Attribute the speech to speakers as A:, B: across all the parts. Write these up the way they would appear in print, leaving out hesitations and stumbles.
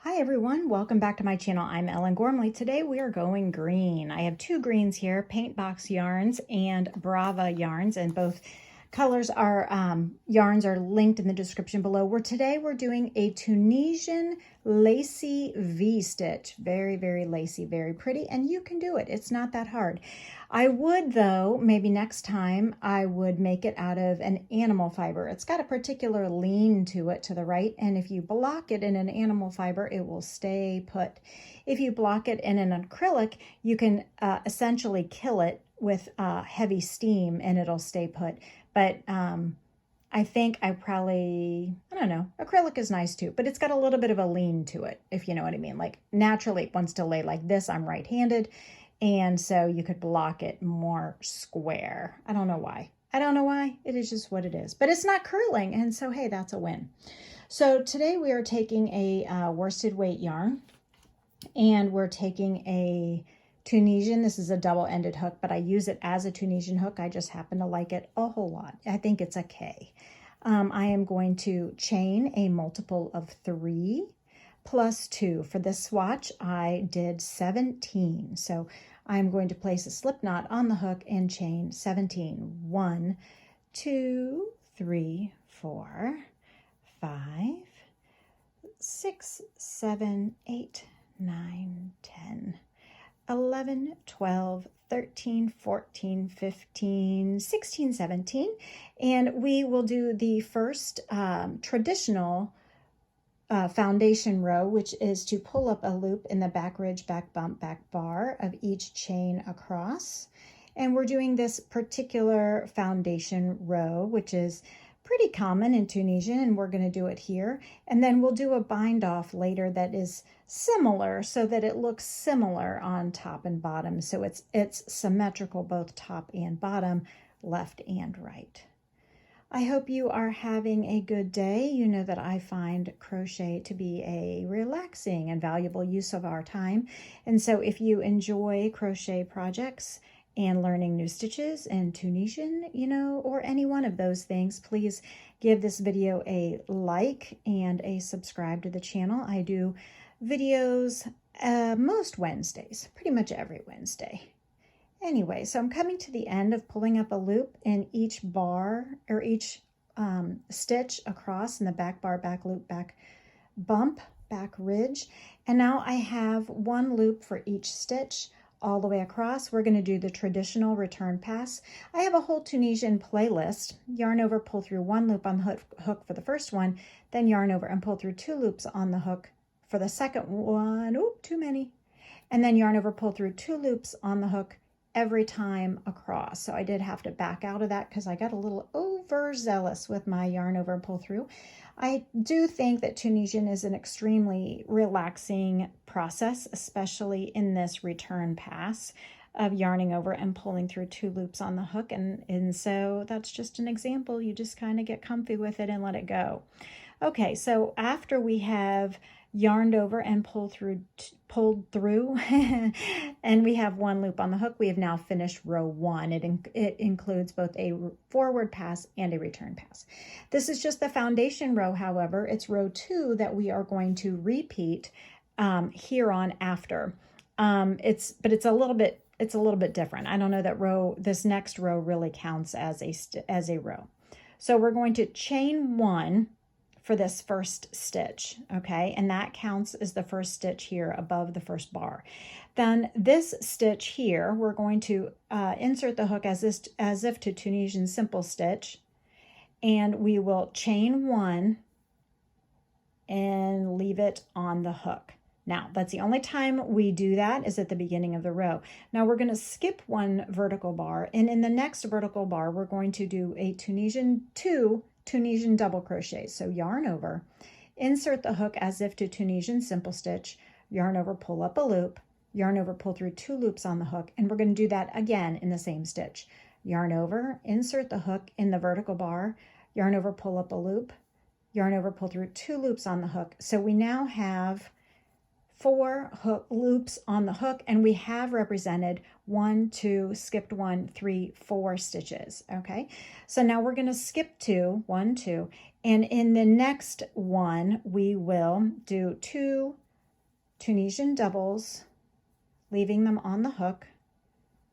A: Hi everyone, welcome back to my channel. I'm Ellen Gormley. Today we are going green. I have two greens here, Paint Box Yarns and Brava Yarns, and both colors are yarns are linked in the description below. Today we're doing a Tunisian lacy V-stitch. Very, very lacy, very pretty, and you can do it. It's not that hard. I would, though, maybe next time, I would make it out of an animal fiber. It's got a particular lean to it to the right, and if you block it in an animal fiber, it will stay put. If you block it in an acrylic, you can essentially kill it with heavy steam and it'll stay put. But I think I don't know, acrylic is nice too, but it's got a little bit of a lean to it, if you know what I mean. Like naturally it wants to lay like this. I'm right-handed, and so you could block it more square. I don't know why. I don't know why. It is just what it is. But it's not curling, and so hey, that's a win. So today we are taking a worsted weight yarn, and we're taking a Tunisian. This is a double-ended hook, but I use it as a Tunisian hook. I just happen to like it a whole lot. I think it's a K. I am going to chain a multiple of 3 plus 2. For this swatch, I did 17. So I'm going to place a slip knot on the hook and chain 17. 1, 2, 3, 4, 5, 6, 7, 8, 9, 10. 11, 12, 13, 14, 15, 16, 17. And we will do the first traditional foundation row, which is to pull up a loop in the back ridge, back bump, back bar of each chain across. And we're doing this particular foundation row, which is pretty common in Tunisian, and we're going to do it here. And then we'll do a bind off later that is similar so that it looks similar on top and bottom. So it's symmetrical, both top and bottom, left and right. I hope you are having a good day. You know that I find crochet to be a relaxing and valuable use of our time. And so if you enjoy crochet projects and learning new stitches in Tunisian, or any one of those things, please give this video a like and a subscribe to the channel. I do videos most Wednesdays, pretty much every Wednesday. Anyway, so I'm coming to the end of pulling up a loop in each bar or each stitch across in the back bar, back loop, back bump, back ridge. And now I have one loop for each stitch all the way across. We're going to do the traditional return pass. I have a whole Tunisian playlist. Yarn over, pull through 1 loop on the hook for the first one, then yarn over and pull through 2 loops on the hook for the second one. Oop, too many. And then yarn over, pull through 2 loops on the hook every time across. So I did have to back out of that because I got a little overzealous with my yarn over and pull through. I do think that Tunisian is an extremely relaxing process, especially in this return pass of yarning over and pulling through 2 loops on the hook. And so that's just an example. You just kind of get comfy with it and let it go. Okay, so after we have yarned over and pulled through and we have 1 loop on the hook, we have now finished row 1. It includes both a forward pass and a return pass. This is just the foundation row. However, it's row 2 that we are going to repeat here on after. It's a little bit different. I don't know that this next row really counts as a row. So we're going to chain 1 for this first stitch, okay? And that counts as the first stitch here above the first bar. Then this stitch here, we're going to insert the hook as if to Tunisian simple stitch, and we will chain 1 and leave it on the hook. Now, that's the only time we do that is at the beginning of the row. Now we're going to skip 1 vertical bar, and in the next vertical bar, we're going to do a two Tunisian double crochets. So yarn over, insert the hook as if to Tunisian simple stitch, yarn over, pull up a loop, yarn over, pull through 2 loops on the hook, and we're going to do that again in the same stitch. Yarn over, insert the hook in the vertical bar, yarn over, pull up a loop, yarn over, pull through 2 loops on the hook. So we now have 4 hook loops on the hook, and we have represented 1, 2, skipped 1, 3, 4 stitches. Okay, so now we're going to skip 2, 1, 2, and in the next one we will do 2 Tunisian doubles, leaving them on the hook,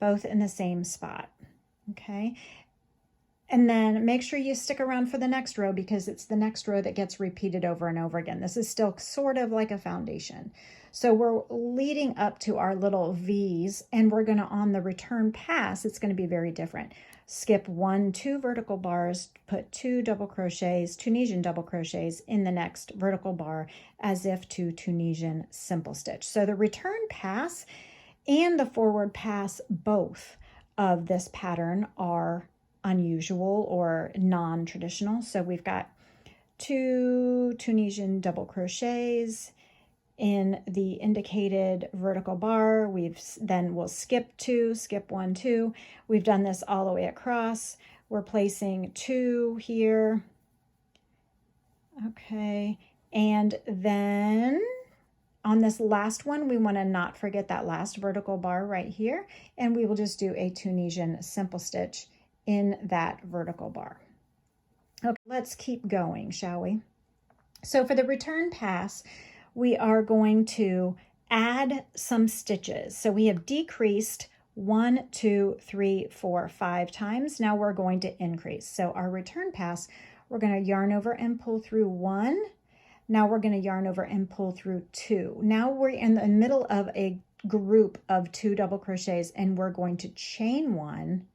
A: both in the same spot, okay? And then make sure you stick around for the next row because it's the next row that gets repeated over and over again. This is still sort of like a foundation. So we're leading up to our little V's, and we're gonna, on the return pass, it's gonna be very different. Skip 1, 2 vertical bars, put 2 double crochets, Tunisian double crochets in the next vertical bar as if to Tunisian simple stitch. So the return pass and the forward pass, both of this pattern are unusual or non-traditional. So we've got 2 Tunisian double crochets in the indicated vertical bar. We'll skip 2, skip 1, 2. We've done this all the way across. We're placing 2 here. Okay, and then on this last one, we want to not forget that last vertical bar right here, and we will just do a Tunisian simple stitch in that vertical bar. Okay, let's keep going, shall we? So for the return pass, we are going to add some stitches. So we have decreased 1, 2, 3, 4, 5 times. Now we're going to increase. So our return pass, we're going to yarn over and pull through 1. Now we're going to yarn over and pull through 2. Now we're in the middle of a group of 2 double crochets, and we're going to chain 1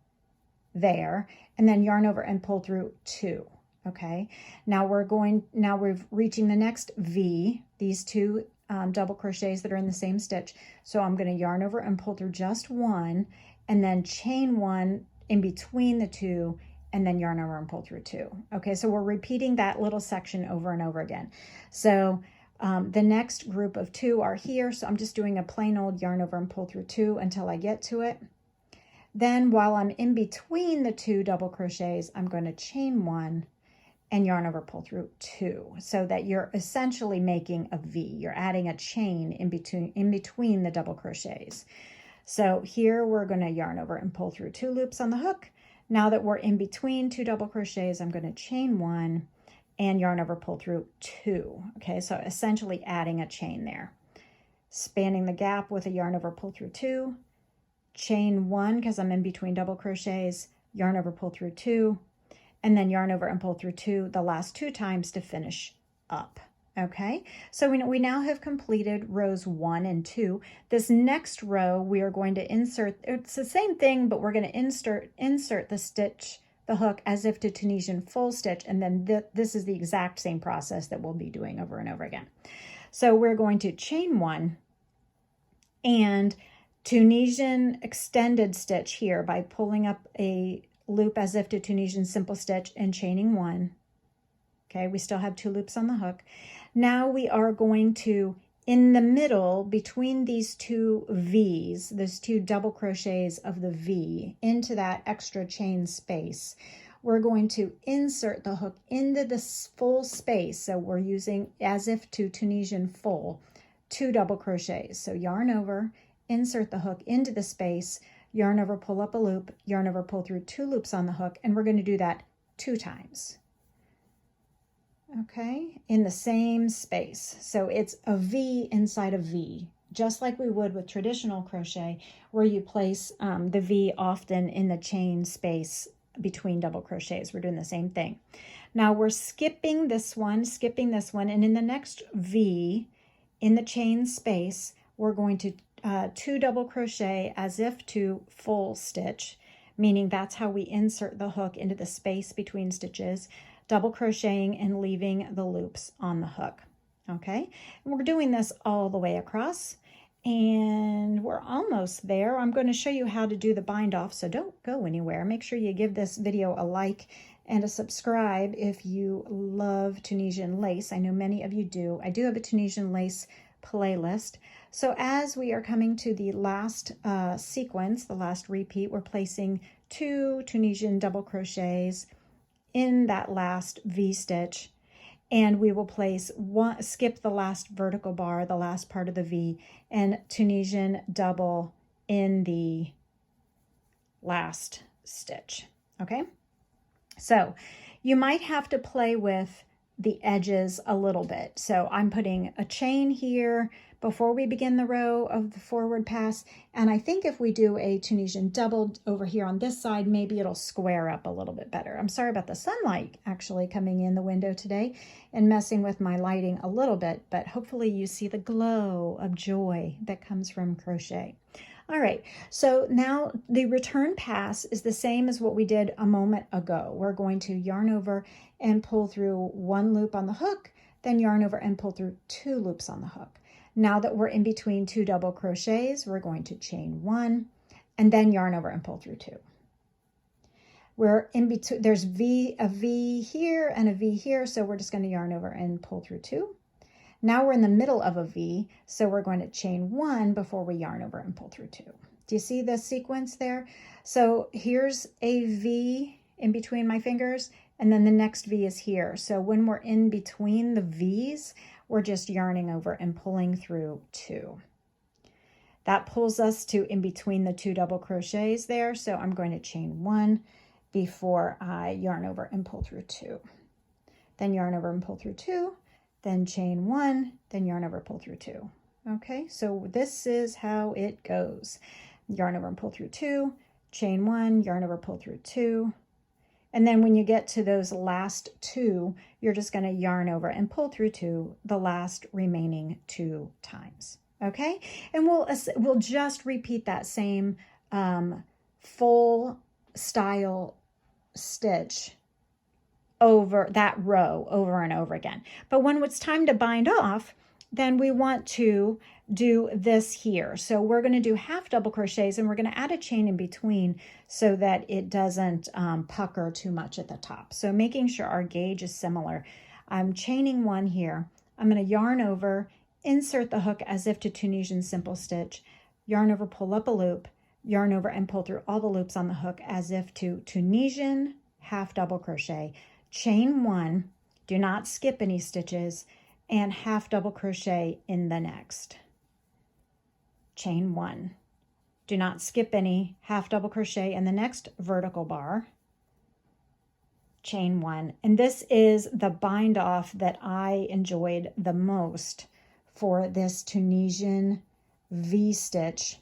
A: there and then yarn over and pull through 2. Okay, now we're reaching the next V, these 2 double crochets that are in the same stitch. So I'm going to yarn over and pull through just 1 and then chain 1 in between the 2 and then yarn over and pull through 2. Okay, so we're repeating that little section over and over again. So the next group of 2 are here. So I'm just doing a plain old yarn over and pull through 2 until I get to it. Then while I'm in between the 2 double crochets, I'm going to chain 1 and yarn over, pull through 2, so that you're essentially making a V. You're adding a chain in between the double crochets. So here we're going to yarn over and pull through 2 loops on the hook. Now that we're in between 2 double crochets, I'm going to chain 1 and yarn over, pull through 2. Okay, so essentially adding a chain there. Spanning the gap with a yarn over, pull through 2, chain 1 because I'm in between double crochets, yarn over, pull through 2, and then yarn over and pull through 2 the last 2 times to finish up. Okay, so we now have completed rows 1 and 2. This next row we are going to insert, it's the same thing, but we're going to insert the hook as if to Tunisian full stitch, and then this is the exact same process that we'll be doing over and over again. So we're going to chain 1 and Tunisian extended stitch here by pulling up a loop as if to Tunisian simple stitch and chaining 1. Okay, we still have 2 loops on the hook. Now we are going to, in the middle between these 2 V's, those 2 double crochets of the V, into that extra chain space, we're going to insert the hook into this full space. So we're using as if to Tunisian full, 2 double crochets. So yarn over, insert the hook into the space, yarn over, pull up a loop, yarn over, pull through 2 loops on the hook, and we're going to do that 2 times. Okay, in the same space. So it's a V inside a V, just like we would with traditional crochet, where you place the V often in the chain space between double crochets. We're doing the same thing. Now we're skipping this one, and in the next V in the chain space, we're going to 2 double crochet as if to full stitch, meaning that's how we insert the hook into the space between stitches, double crocheting and leaving the loops on the hook. Okay, and we're doing this all the way across, and we're almost there. I'm going to show you how to do the bind off, so don't go anywhere. Make sure you give this video a like and a subscribe if you love Tunisian lace. I know many of you do. I do have a Tunisian lace playlist. So as we are coming to the last sequence, the last repeat, we're placing 2 Tunisian double crochets in that last V stitch, and we will place one, skip the last vertical bar, the last part of the V, and Tunisian double in the last stitch. Okay, so you might have to play with the edges a little bit. So I'm putting a chain here before we begin the row of the forward pass. And I think if we do a Tunisian double over here on this side, maybe it'll square up a little bit better. I'm sorry about the sunlight actually coming in the window today and messing with my lighting a little bit, but hopefully you see the glow of joy that comes from crochet. All right, so now the return pass is the same as what we did a moment ago. We're going to yarn over and pull through 1 loop on the hook, then yarn over and pull through 2 loops on the hook. Now that we're in between 2 double crochets, we're going to chain 1 and then yarn over and pull through 2. We're in between, there's a V here and a V here, so we're just going to yarn over and pull through 2. Now we're in the middle of a V, so we're going to chain 1 before we yarn over and pull through 2. Do you see the sequence there? So here's a V in between my fingers, and then the next V is here. So when we're in between the V's, we're just yarning over and pulling through 2. That pulls us to in between the 2 double crochets there, so I'm going to chain 1 before I yarn over and pull through 2. Then yarn over and pull through 2. Then chain 1, then yarn over, pull through 2. Okay, so this is how it goes. Yarn over and pull through 2, chain 1, yarn over, pull through 2. And then when you get to those last 2, you're just going to yarn over and pull through 2 the last remaining 2 times. Okay, and we'll just repeat that same full style stitch over that row over and over again. But when it's time to bind off, then we want to do this here. So we're going to do half double crochets and we're going to add a chain in between so that it doesn't pucker too much at the top. So making sure our gauge is similar. I'm chaining 1 here. I'm going to yarn over, insert the hook as if to Tunisian simple stitch, yarn over, pull up a loop, yarn over and pull through all the loops on the hook as if to Tunisian half double crochet, chain 1, do not skip any stitches, and half double crochet in the next. Chain 1, do not skip any, half double crochet in the next vertical bar, chain 1. And this is the bind off that I enjoyed the most for this Tunisian V-stitch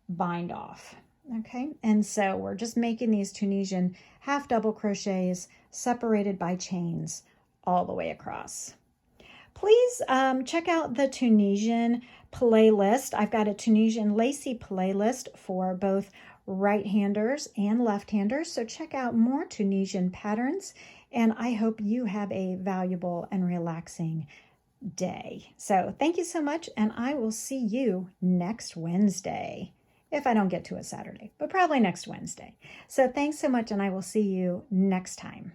A: bind off. Okay, and so we're just making these Tunisian half double crochets separated by chains all the way across. Please check out the Tunisian playlist. I've got a Tunisian lacy playlist for both right-handers and left-handers, so check out more Tunisian patterns, and I hope you have a valuable and relaxing day. So thank you so much, and I will see you next Wednesday. If I don't get to it Saturday, but probably next Wednesday. So thanks so much, and I will see you next time.